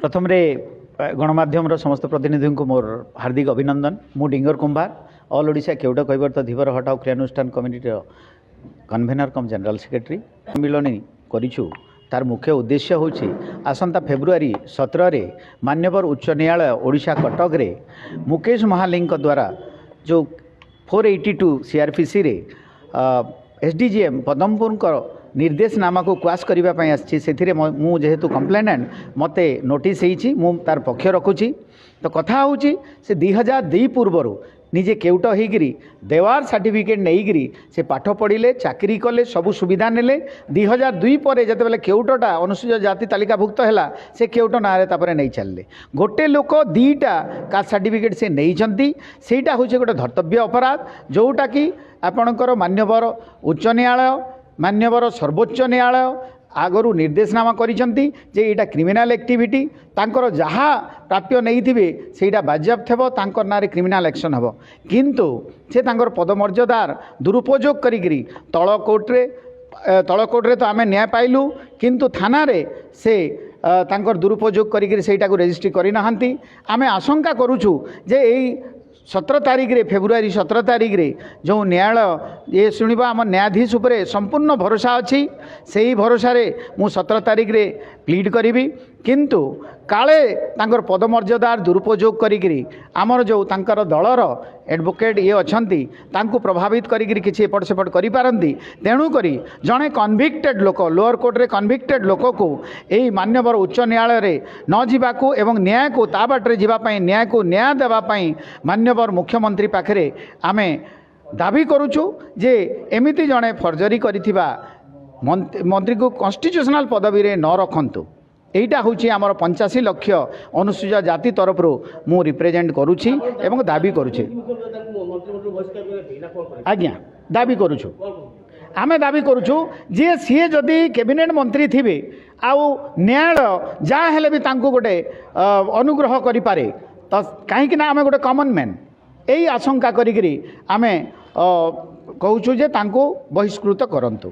प्रथम गणमाध्यम समस्त प्रतिनिधि को मोर हार्दिक अभिनंदन। मु डिंगर कुंभार ऑल ओडिशा केवट कैवर्त धीवर हटाओ क्रियानुष्ठान कमिटी कन्वेनर कम जनरल सेक्रेटरी सम्मिलनी करूँ। तार मुख्य उद्देश्य हूँ आसंता फेब्रुआरी 17 मान्यवर उच्च न्यायालय ओडिशा कटक रे मुकेश महालिंग द्वारा जो 482 सीआरपीसी रे एसडीजीएम पदमपुर निर्देशनामा को क्वाश करने आसी से मु जेहेतु कंप्लेनेंट मते नोटिस होती मु तार पक्ष रखुची। तो कथा हूँ से 2002 पूर्वर निजे केउट होगी देवार सर्टिफिकेट नहीं से पाठ पढ़ले चाकरी कले सबू सुविधा नेले 2002 पर जिते केउटटा अनुसूचित जाति तालिकाभुक्त है से केउट ना नहीं चलले गोटे लोक दीटा कास्ट सर्टिफिकेट से नहीं सेटा हूँ गोटे धर्तव्य अपराध जोटा कि आपणकर मान्यवर उच्च न्यायालय मान्यवर सर्वोच्च न्यायालय आगरू निर्देशनामा करिसेंती जे एटा क्रिमिनल एक्टिविटी तांकर जहाँ प्राप्य नहीं थे सेटा बाज्याप्त हेबो तांकर नारे क्रिमिनल एक्शन हेबो किंतु से तांकर पदमर्यादार दुरुपयोग करिगिरी तळ कोर्टे तो आमे न्याय पाइलु किंतु थाना रे से तांकर दुरुपयोग करिगिरी सेटाको रेजिस्ट्री करि नहंती। आमे आशंका करूछु जे एई 17 तारीख रे फेब्रुआरी 17 तारीख रे जो न्यायालय ये शुणा आम न्यायाधीश उपरे संपूर्ण भरोसा अच्छी से ही भरोसा रे मु 17 तारीख रे प्लीड करी किंतु काले तांकर पदमर्यादार दुरुपयोग करी आमर जो तांकर दलर एडवोकेट ये अच्छी तांको प्रभावित करी किसी एपट सेपट करि पारंती। तेणु करी जड़े कन्विक्टेड लोक लोअर कोर्ट रे कन्विक्टेड लोक को यही मान्यवर उच्च न्यायालय रे न जीवाकू एवं न्याय को ता बाटरे जीवापाई न्याय को न्याय देवापाई मान्यवर मुख्यमंत्री पाखरे आमे दाबी करूछु जे एमिति जड़े फर्जरी करिथिबा मंत्री को कॉन्स्टिट्यूशनल पदवी रे न रखंतु। एटा हूँ आमर 85 लाख अनुसूचित जाति तरफ मु रिप्रेजेंट करुछि एवं दाबी करुछि। आज्ञा दाबी करुछु आमे दाबी करुछु जे सीए जदि कैबिनेट मंत्री थिबे आउ न्यायालय जहाँ हेले भी तांको गोटे अनुग्रह करि पारे तो कहीं ना आमे गोटे कॉमन मैन यही आशंका करिगिरी आमे कहूछु जे तांको बहिष्कृत करंतु।